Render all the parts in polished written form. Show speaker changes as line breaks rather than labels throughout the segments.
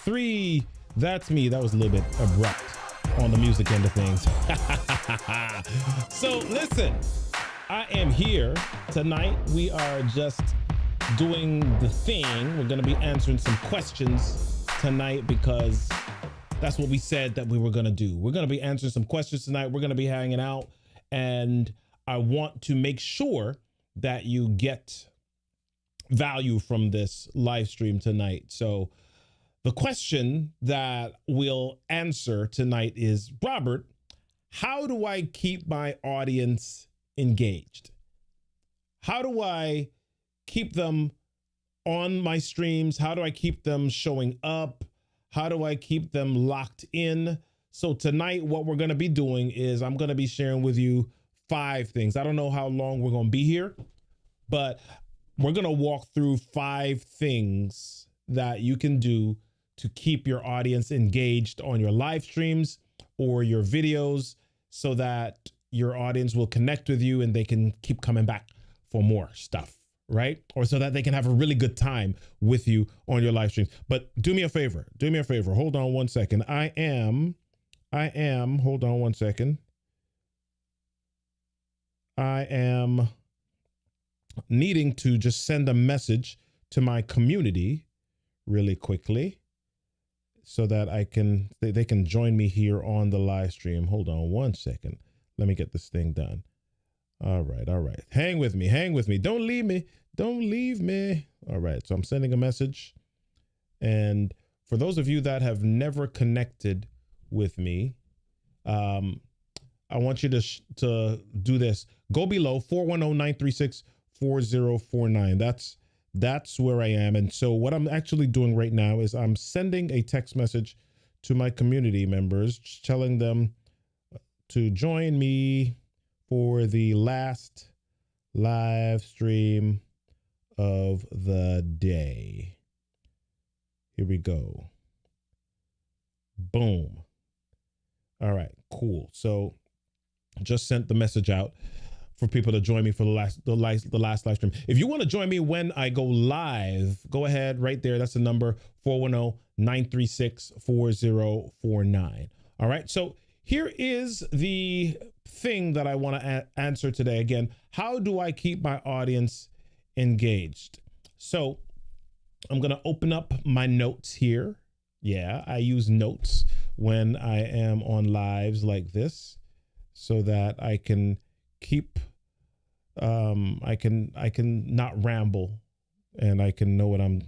Three. That's me. That was a little bit abrupt on the music end of things. So listen, I am here tonight. We are just doing the thing. We're going to be answering some questions tonight because that's what we said that we were going to do. We're going to be answering some questions tonight. We're going to be hanging out, and I want to make sure that you get value from this live stream tonight. So the question that we'll answer tonight is, Robert, how do I keep my audience engaged? How do I keep them on my streams? How do I keep them showing up? How do I keep them locked in? So tonight, what we're going to be doing is I'm going to be sharing with you 5 things. I don't know how long we're going to be here, but we're going to walk through 5 things that you can do to keep your audience engaged on your live streams or your videos so that your audience will connect with you and they can keep coming back for more stuff, right? Or so that they can have a really good time with you on your live streams. But do me a favor. Hold on one second. I am, hold on one second. I am needing to just send a message to my community really quickly, so that they can join me here on the live stream. Hold on one second. Let me get this thing done. All right. Hang with me. Don't leave me. All right. So I'm sending a message. And for those of you that have never connected with me, I want you to do this. Go below 410-936-4049. That's where I am. And so what I'm actually doing right now is I'm sending a text message to my community members, telling them to join me for the last live stream of the day. Here we go. Boom. All right, cool. So just sent the message out for people to join me for the last live stream. If you want to join me when I go live, go ahead right there. That's the number, 410-936-4049. All right. So here is the thing that I want to answer today. Again, how do I keep my audience engaged? So I'm going to open up my notes here. Yeah, I use notes when I am on lives like this so that I can keep I can not ramble and I can know what I'm.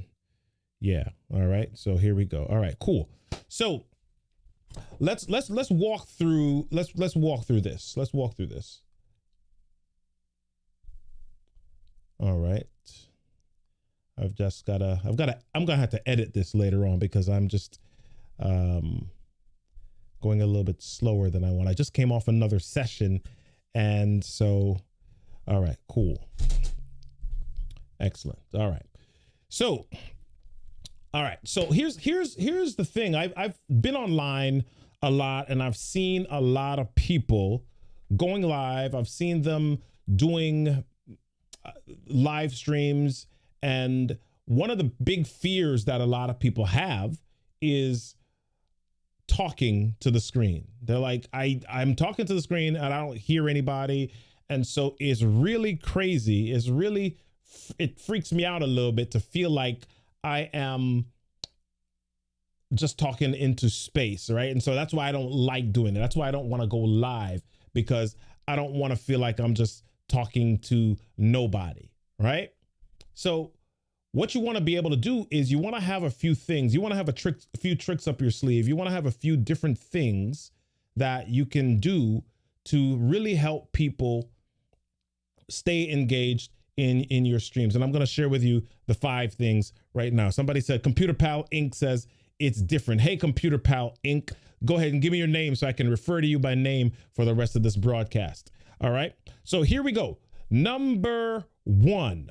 Yeah. All right. So here we go. All right, cool. So let's walk through this. Let's walk through this. All right. I'm gonna have to edit this later on because I'm just going a little bit slower than I want. I just came off another session, and so all right, cool. Excellent. All right. So here's the thing. I've been online a lot and I've seen a lot of people going live. I've seen them doing live streams, and one of the big fears that a lot of people have is talking to the screen. They're like, I'm talking to the screen and I don't hear anybody. And so it's really crazy. It freaks me out a little bit to feel like I am just talking into space, right? And so that's why I don't like doing it. That's why I don't want to go live, because I don't want to feel like I'm just talking to nobody, right? So what you want to be able to do is you want to have a few things. You want to have a few tricks up your sleeve. You want to have a few different things that you can do to really help people stay engaged in your streams. And I'm going to share with you the 5 things right now. Somebody said, Computer Pal Inc. says it's different. Hey, Computer Pal Inc., go ahead and give me your name so I can refer to you by name for the rest of this broadcast. All right. So here we go. Number one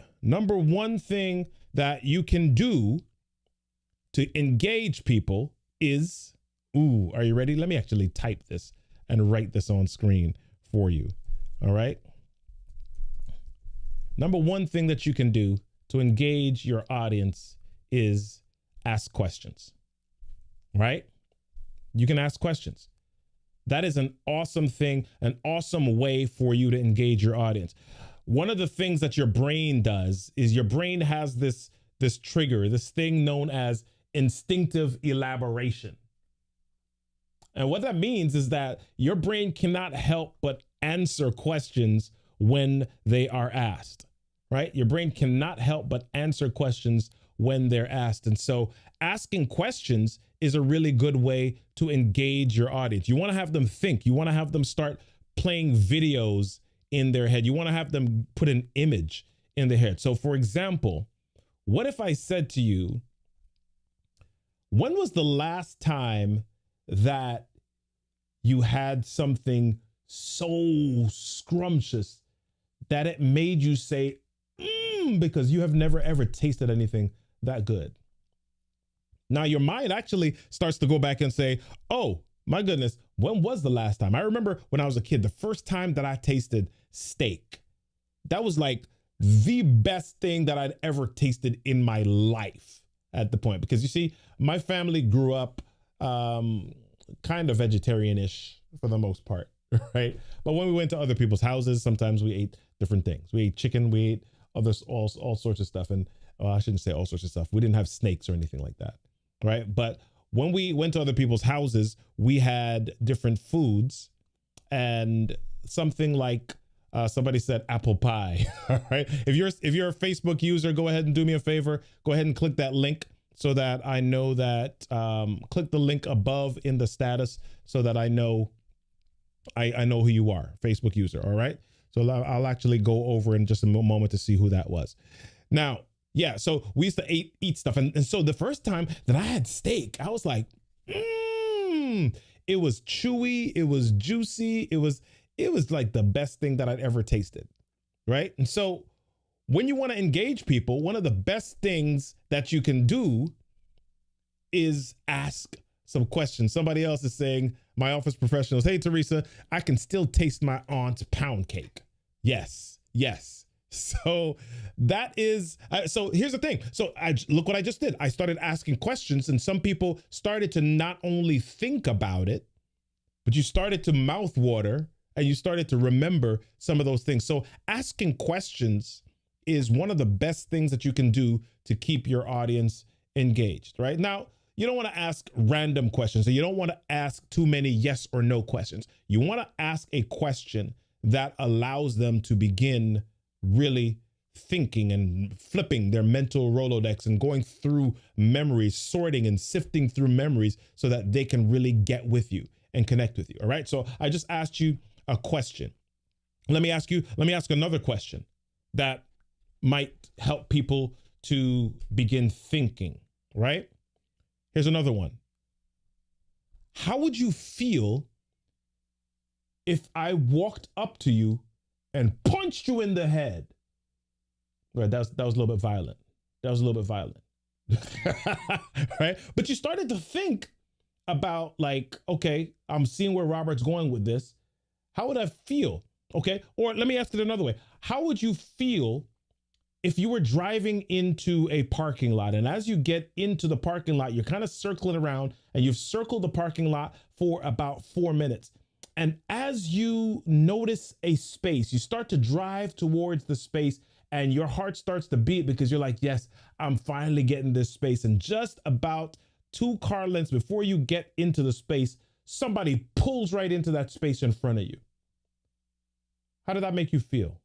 thing that you can do to engage people is, are you ready? Let me actually type this and write this on screen for you. All right. Number one thing that you can do to engage your audience is ask questions, right? You can ask questions. That is an awesome thing, an awesome way for you to engage your audience. One of the things that your brain does is your brain has this trigger, this thing known as instinctive elaboration. And what that means is that your brain cannot help but answer questions when they are asked, right? Your brain cannot help but answer questions when they're asked. And so asking questions is a really good way to engage your audience. You want to have them think. You want to have them start playing videos in their head. You want to have them put an image in their head. So for example, what if I said to you, when was the last time that you had something so scrumptious that it made you say, because you have never ever tasted anything that good? Now your mind actually starts to go back and say, oh my goodness, when was the last time? I remember when I was a kid, the first time that I tasted steak, that was like the best thing that I'd ever tasted in my life at the point. Because you see, my family grew up kind of vegetarian-ish for the most part, right? But when we went to other people's houses, sometimes we ate different things. We ate chicken, we ate all sorts of stuff. And I shouldn't say all sorts of stuff. We didn't have snakes or anything like that, right? But when we went to other people's houses, we had different foods, and something like somebody said apple pie. All right. If you're a Facebook user, go ahead and do me a favor. Go ahead and click that link so that I know that, click the link above in the status so that I know who you are, Facebook user. All right. So I'll actually go over in just a moment to see who that was. Now, yeah, so we used to eat stuff. And so the first time that I had steak, I was like, it was chewy, it was juicy, it was like the best thing that I'd ever tasted, right? And so when you want to engage people, one of the best things that you can do is ask some questions. Somebody else is saying, my office professionals, hey, Teresa, I can still taste my aunt's pound cake. Yes, yes. So that is, so here's the thing. So look what I just did. I started asking questions, and some people started to not only think about it, but you started to mouth water and you started to remember some of those things. So asking questions is one of the best things that you can do to keep your audience engaged, right? Now, you don't want to ask random questions. So you don't want to ask too many yes or no questions. You want to ask a question that allows them to begin really thinking and flipping their mental Rolodex and going through memories, sorting and sifting through memories so that they can really get with you and connect with you. All right. So I just asked you a question. Let me ask another question that might help people to begin thinking, right? Here's another one. How would you feel if I walked up to you and punched you in the head? Right, that was a little bit violent. Right? But you started to think about like, okay, I'm seeing where Robert's going with this. How would I feel? Okay. Or let me ask it another way. How would you feel if you were driving into a parking lot, and as you get into the parking lot, you're kind of circling around, and you've circled the parking lot for about 4 minutes. And as you notice a space, you start to drive towards the space, and your heart starts to beat because you're like, yes, I'm finally getting this space. And just about 2 car lengths before you get into the space, somebody pulls right into that space in front of you. How did that make you feel?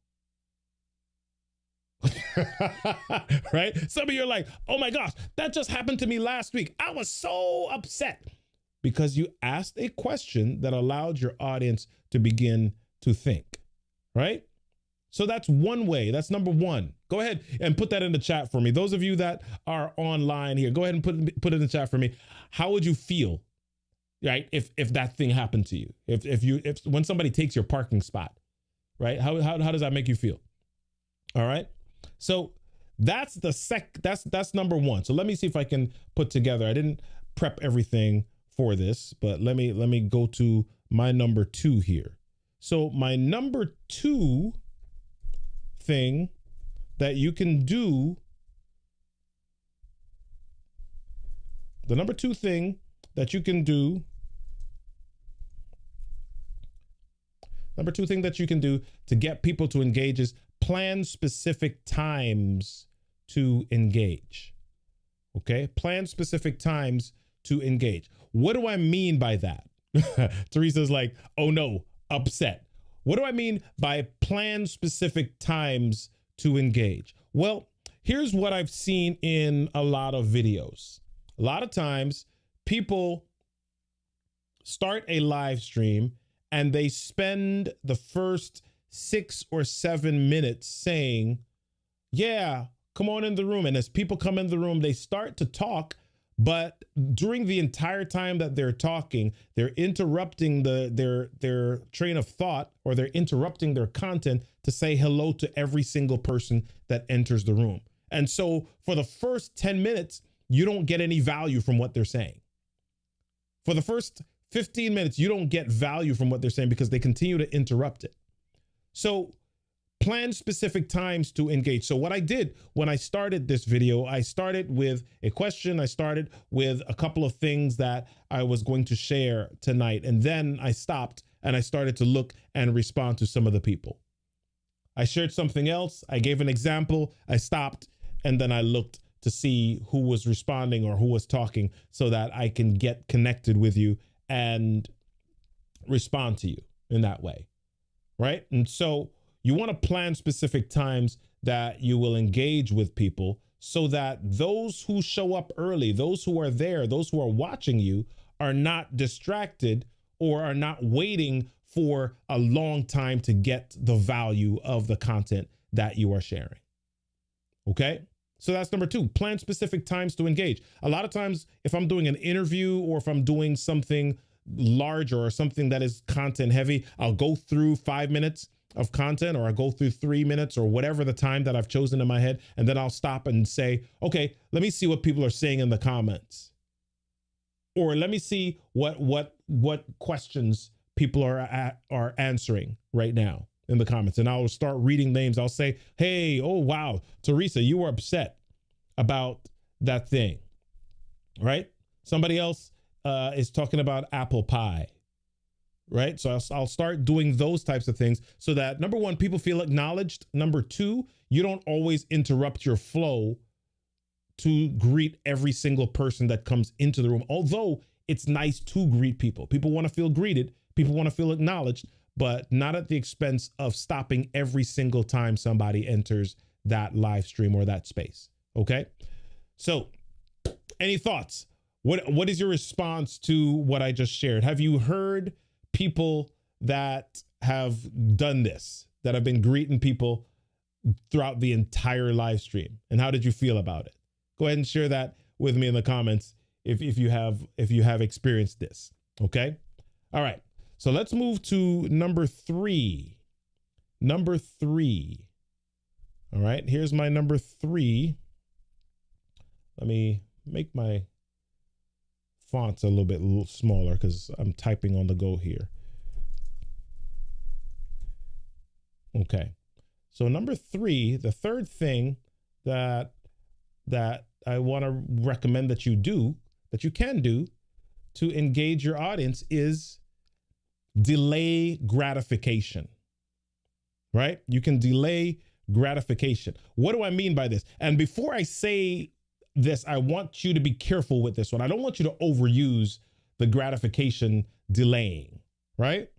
Right? Some of you are like, oh my gosh, that just happened to me last week. I was so upset because you asked a question that allowed your audience to begin to think, right? So that's one way. That's number one. Go ahead and put that in the chat for me. Those of you that are online here, go ahead and put it in the chat for me. How would you feel, right, if that thing happened to you? If when somebody takes your parking spot, right? How does that make you feel? All right. So that's that's number one. So let me see if I can put together. I didn't prep everything for this, but let me go to my number 2 here. So my number 2 thing that you can do, the number 2 thing that you can do, number 2 thing that you can do to get people to engage is plan specific times to engage. Okay, plan specific times to engage. What do I mean by that? Teresa's like, oh no, upset. What do I mean by plan specific times to engage? Well, here's what I've seen in a lot of videos. A lot of times people start a live stream and they spend the first 6 or 7 minutes saying, yeah, come on in the room. And as people come in the room, they start to talk. But during the entire time that they're talking, they're interrupting their train of thought, or they're interrupting their content to say hello to every single person that enters the room. And so for the first 10 minutes, you don't get any value from what they're saying. For the first 15 minutes, you don't get value from what they're saying because they continue to interrupt it. So plan specific times to engage. So what I did when I started this video, I started with a question. I started with a couple of things that I was going to share tonight. And then I stopped and I started to look and respond to some of the people. I shared something else. I gave an example. I stopped and then I looked to see who was responding or who was talking so that I can get connected with you and respond to you in that way. Right? And so you want to plan specific times that you will engage with people so that those who show up early, those who are there, those who are watching you are not distracted or are not waiting for a long time to get the value of the content that you are sharing. Okay? So that's number 2, plan specific times to engage. A lot of times if I'm doing an interview or if I'm doing something larger or something that is content heavy, I'll go through 5 minutes of content, or I go through 3 minutes or whatever the time that I've chosen in my head. And then I'll stop and say, okay, let me see what people are saying in the comments. Or let me see what questions people are answering right now in the comments. And I'll start reading names. I'll say, hey, oh, wow, Teresa, you were upset about that thing, right? Somebody else is talking about apple pie. Right. So I'll start doing those types of things so that, number 1, people feel acknowledged. Number 2, you don't always interrupt your flow to greet every single person that comes into the room. Although it's nice to greet people. People want to feel greeted. People want to feel acknowledged, but not at the expense of stopping every single time somebody enters that live stream or that space. OK, so any thoughts? What is your response to what I just shared? Have you heard people that have done this, that have been greeting people throughout the entire live stream? And how did you feel about it? Go ahead and share that with me in the comments if you have experienced this. Okay. All right. So let's move to number 3. Number 3. All right. Here's my number 3. Let me make my fonts a little bit smaller because I'm typing on the go here. Okay. So number 3, the third thing that I want to recommend that you do, that you can do to engage your audience is delay gratification, right? You can delay gratification. What do I mean by this? And before I say this, I want you to be careful with this one. I don't want you to overuse the gratification delaying, right?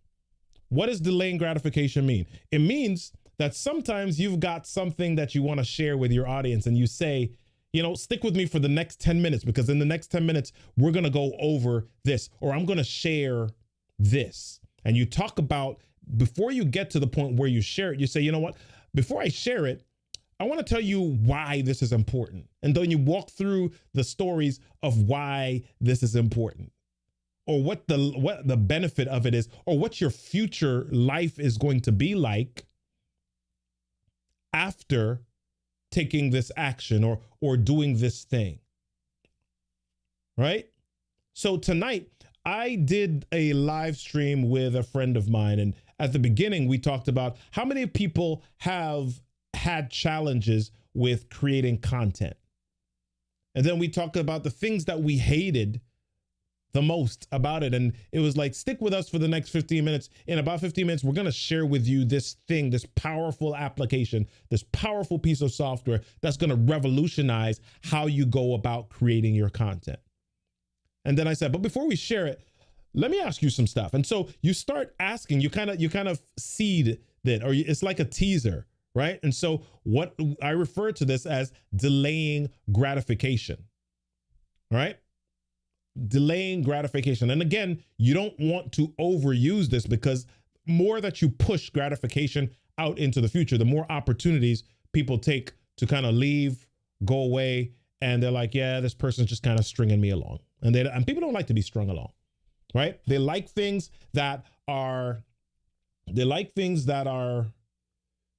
What does delaying gratification mean? It means that sometimes you've got something that you want to share with your audience and you say, stick with me for the next 10 minutes because in the next 10 minutes, we're going to go over this, or I'm going to share this. And you talk about, before you get to the point where you share it, you say, you know what, before I share it, I want to tell you why this is important. And then you walk through the stories of why this is important, or what the benefit of it is, or what your future life is going to be like after taking this action or doing this thing. Right? So tonight I did a live stream with a friend of mine, and at the beginning we talked about how many people have had challenges with creating content. And then we talked about the things that we hated the most about it. And it was like, stick with us for the next 15 minutes. In about 15 minutes, we're going to share with you this thing, this powerful application, this powerful piece of software that's going to revolutionize how you go about creating your content. And then I said, but before we share it, let me ask you some stuff. And so you start asking, you kind of seed that, or it's like a teaser, right? And so what I refer to this as delaying gratification, right? Delaying gratification. And again, you don't want to overuse this, because more that you push gratification out into the future, the more opportunities people take to kind of leave, go away, and they're like, yeah, this person's just kind of stringing me along. And people don't like to be strung along, right? They like things that are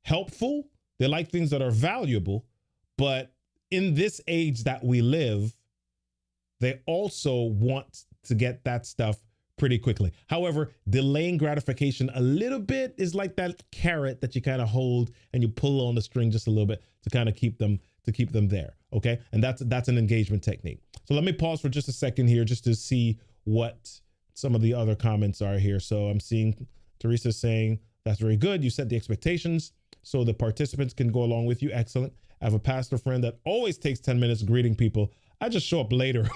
helpful. They like things that are valuable. But in this age that we live, they also want to get that stuff pretty quickly. However, delaying gratification a little bit is like that carrot that you kind of hold and you pull on the string just a little bit to kind of keep them there. Okay. And that's an engagement technique. So let me pause for just a second here just to see what some of the other comments are here. So I'm seeing Teresa saying, that's very good. You set the expectations so the participants can go along with you. Excellent. I have a pastor friend that always takes 10 minutes greeting people. I just show up later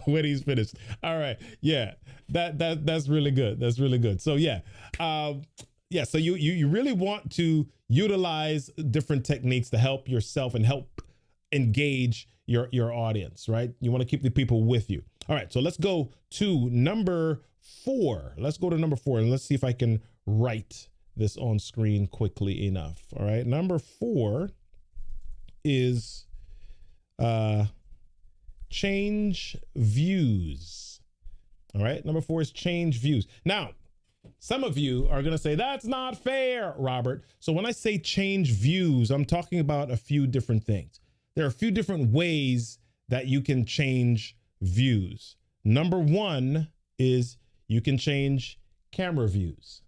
when he's finished. All right. Yeah, that's really good. That's really good. So yeah. So you really want to utilize different techniques to help yourself and help engage your audience, right? You want to keep the people with you. All right. So let's go to number 4. Let's go to number 4 and let's see if I can write this on screen quickly enough. All right. Number 4 is change views. All right. Number 4 is change views. Now, some of you are going to say, that's not fair, Robert. So when I say change views, I'm talking about a few different things. There are a few different ways that you can change views. Number 1 is you can change camera views,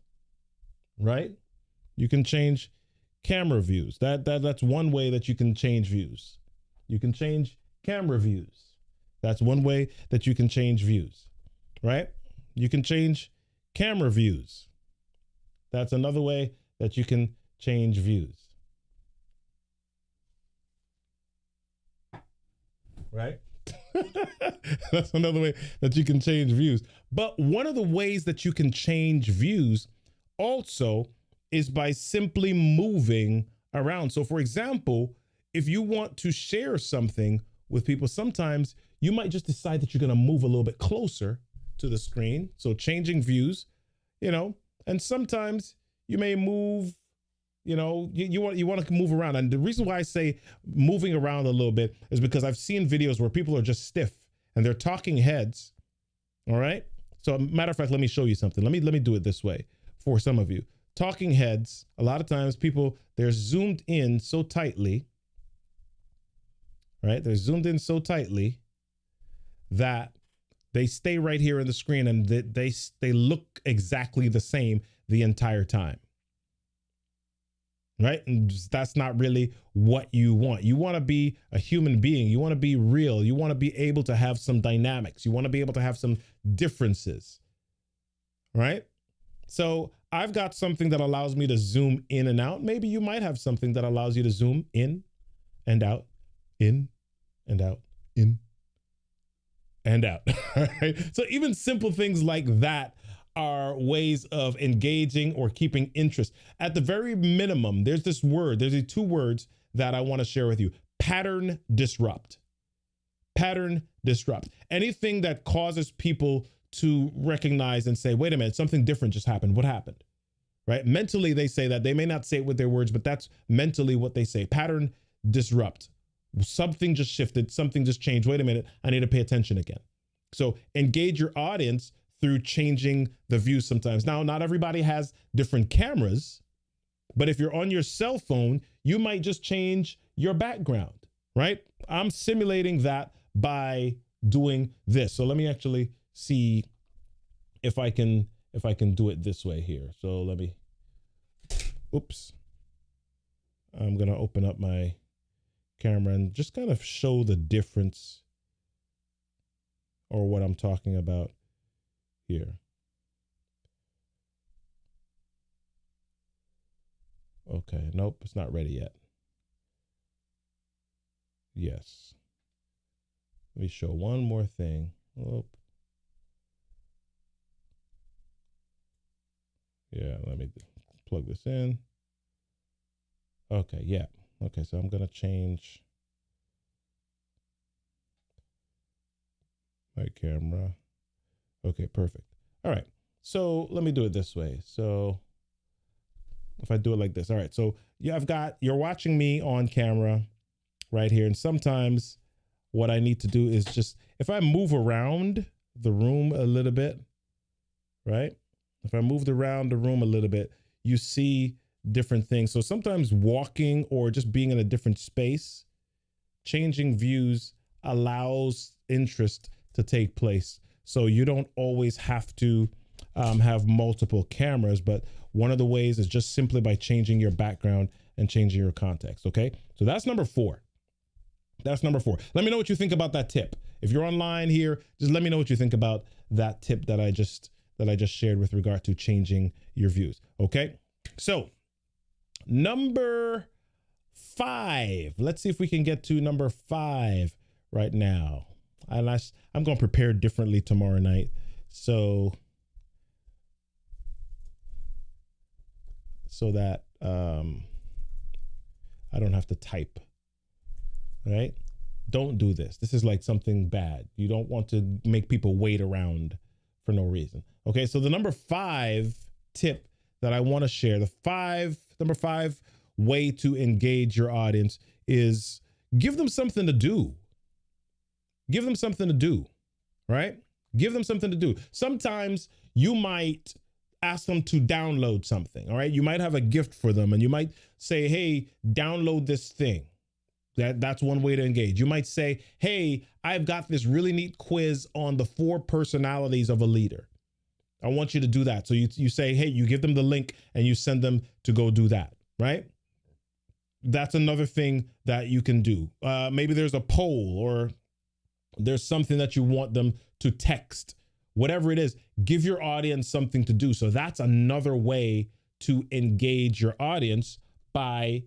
right? You can change camera views. That's one way that you can change views. You can change camera views. That's one way that you can change views, right? You can change camera views. That's another way that you can change views, right? That's another way that you can change views. But one of the ways that you can change views also is by simply moving around. So for example, if you want to share something with people, sometimes you might just decide that you're going to move a little bit closer to the screen. So changing views, and sometimes you may move, you want to move around. And the reason why I say moving around a little bit is because I've seen videos where people are just stiff and they're talking heads. All right. So matter of fact, let me show you something. Let me do it this way for some of you. Talking heads, a lot of times people, they're zoomed in so tightly, right? They're zoomed in so tightly that they stay right here in the screen and they look exactly the same the entire time. right? And that's not really what you want. You want to be a human being. You want to be real. You want to be able to have some dynamics. You want to be able to have some differences, right? So I've got something that allows me to zoom in and out. Maybe you might have something that allows you to zoom in and out, in and out, in and out. Right? So even simple things like that are ways of engaging or keeping interest. At the very minimum, there's this word, there's these two words that I want to share with you. Pattern disrupt. Pattern disrupt. Anything that causes people to recognize and say, wait a minute, something different just happened. What happened? Right? Mentally, they say that. They may not say it with their words, but that's mentally what they say. Pattern disrupt. Something just shifted. Something just changed. Wait a minute. I need to pay attention again. So engage your audience through changing the view sometimes. Now, not everybody has different cameras, but if you're on your cell phone, you might just change your background, right? I'm simulating that by doing this. So let me actually see if I can do it this way here. So let me, oops. I'm going to open up my camera and just kind of show the difference or what I'm talking about here. Okay, nope, it's not ready yet. Yes. Let me show one more thing. Oh. Yeah, let me plug this in. Okay, yeah. Okay, so I'm gonna change my camera. Okay, perfect. All right, so let me do it this way. So if I do it like this, all right, so yeah, you're watching me on camera right here. And sometimes what I need to do is just, if I move around the room a little bit, right? If I moved around the room a little bit, you see different things. So sometimes walking or just being in a different space, changing views allows interest to take place. So you don't always have to have multiple cameras, but one of the ways is just simply by changing your background and changing your context. Okay, so that's number 4. That's number 4. Let me know what you think about that tip. If you're online here, just let me know what you think about that tip that I just shared with regard to changing your views. Okay, so number 5. Let's see if we can get to number 5 right now. And I'm going to prepare differently tomorrow night, so that I don't have to type. Right? Don't do this. This is like something bad. You don't want to make people wait around for no reason. Okay, so the number 5 tip that I want to share, number 5 way to engage your audience is give them something to do. Give them something to do, right? Give them something to do. Sometimes you might ask them to download something, all right? You might have a gift for them and you might say, hey, download this thing. That's one way to engage. You might say, hey, I've got this really neat quiz on the 4 personalities of a leader. I want you to do that. So you say, hey, you give them the link and you send them to go do that, right? That's another thing that you can do. Maybe there's a poll or there's something that you want them to text. Whatever it is, give your audience something to do. So that's another way to engage your audience by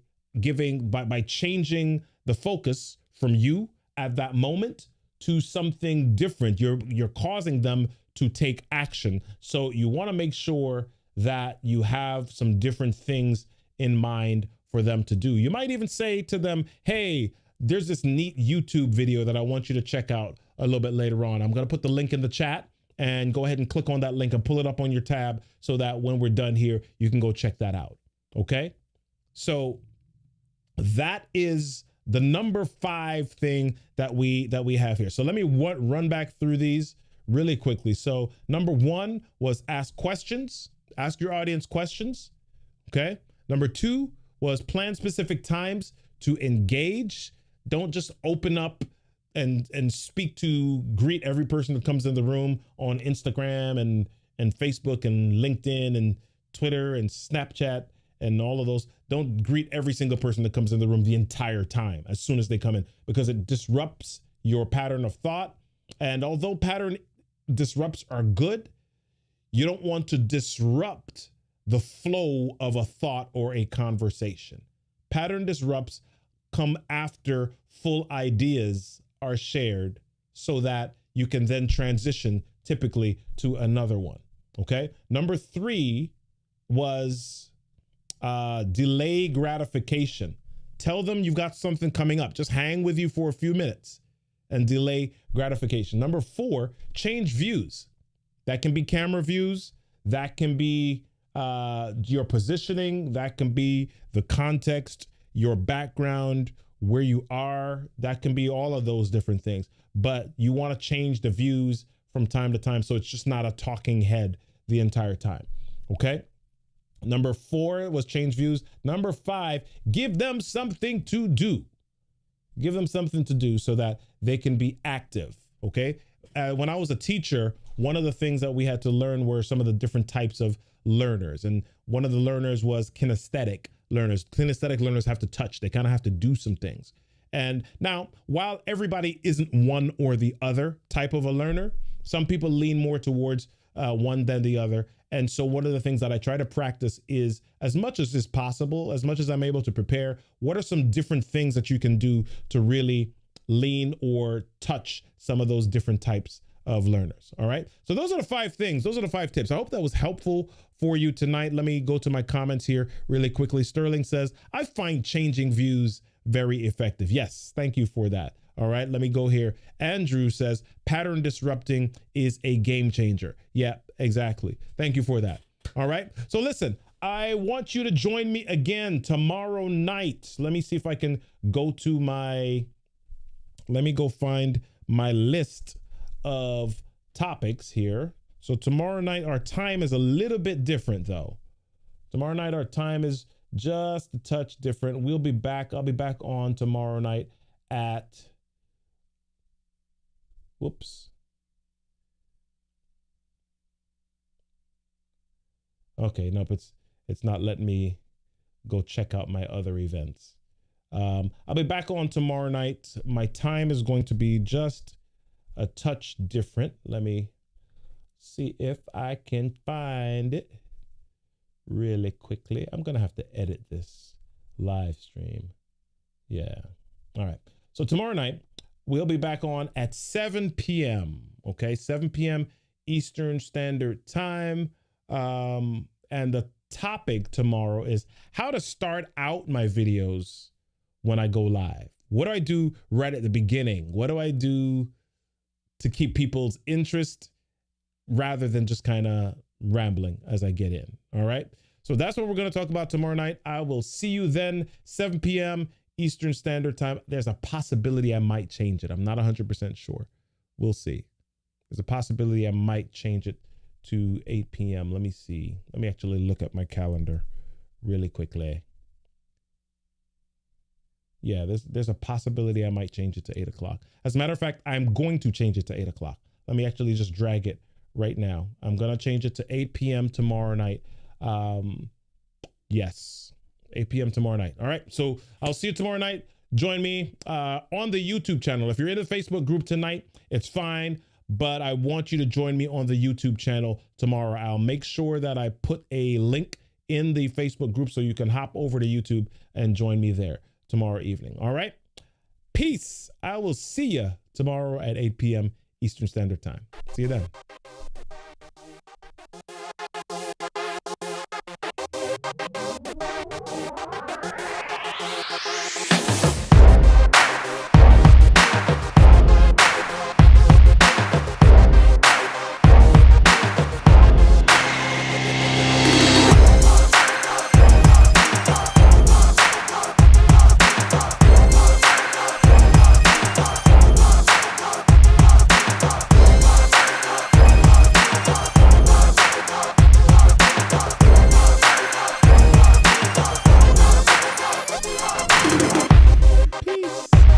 changing the focus from you at that moment to something different. You're causing them to take action. So you want to make sure that you have some different things in mind for them to do. You might even say to them, hey, there's this neat YouTube video that I want you to check out a little bit later on. I'm going to put the link in the chat and go ahead and click on that link and pull it up on your tab so that when we're done here, you can go check that out. Okay. So that is the number 5 thing that we have here. So let me run back through these really quickly. So number 1 was ask questions, ask your audience questions. Okay. Number 2 was plan specific times to engage. Don't just open up and greet every person that comes in the room on Instagram and Facebook and LinkedIn and Twitter and Snapchat and all of those. Don't greet every single person that comes in the room the entire time as soon as they come in, because it disrupts your pattern of thought. And although pattern disrupts are good, you don't want to disrupt the flow of a thought or a conversation. Pattern disrupts come after full ideas are shared so that you can then transition typically to another one. Okay. Number 3 was delay gratification. Tell them you've got something coming up. Just hang with you for a few minutes and delay gratification. Number 4, change views. That can be camera views. That can be your positioning. That can be the context, your background, where you are. That can be all of those different things. But you want to change the views from time to time, so it's just not a talking head the entire time. Okay. Number 4 was change views. Number 5, give them something to do. Give them something to do so that they can be active. Okay. When I was a teacher, one of the things that we had to learn were some of the different types of learners. And one of the learners was kinesthetic learners. Kinesthetic learners have to touch. They kind of have to do some things. And now, while everybody isn't one or the other type of a learner, some people lean more towards one than the other. And so one of the things that I try to practice is, as much as is possible, as much as I'm able to prepare, what are some different things that you can do to really lean or touch some of those different types of learners. All right. So those are the 5 things. Those are the 5 tips. I hope that was helpful for you tonight. Let me go to my comments here really quickly. Sterling says, I find changing views very effective. Yes. Thank you for that. All right. Let me go here. Andrew says pattern disrupting is a game changer. Yeah, exactly. Thank you for that. All right. So listen, I want you to join me again tomorrow night. Let me see if I can go to let me go find my list of topics here. So tomorrow night, our time is a little bit different though. Tomorrow night, our time is just a touch different. We'll be back. I'll be back on tomorrow night at, whoops. Okay, nope, it's not letting me go check out my other events. I'll be back on tomorrow night. My time is going to be just a touch different. Let me see if I can find it really quickly. I'm gonna have to edit this live stream. Yeah. All right. So tomorrow night, we'll be back on at 7 p.m. Okay, 7 p.m. Eastern Standard Time. And the topic tomorrow is how to start out my videos when I go live. What do I do right at the beginning? What do I do to keep people's interest rather than just kind of rambling as I get in? All right. So that's what we're going to talk about tomorrow night. I will see you then, 7 p.m. Eastern Standard Time. There's a possibility I might change it. I'm not 100% sure. We'll see. There's a possibility I might change it to 8 p.m. Let me see. Let me actually look at my calendar really quickly. Yeah, there's a possibility I might change it to 8 o'clock. As a matter of fact, I'm going to change it to 8 o'clock. Let me actually just drag it right now. I'm going to change it to 8 p.m. tomorrow night. Yes, 8 p.m. tomorrow night. All right. So I'll see you tomorrow night. Join me on the YouTube channel. If you're in the Facebook group tonight, it's fine. But I want you to join me on the YouTube channel tomorrow. I'll make sure that I put a link in the Facebook group so you can hop over to YouTube and join me there tomorrow evening. All right. Peace. I will see you tomorrow at 8 p.m. Eastern Standard Time. See you then.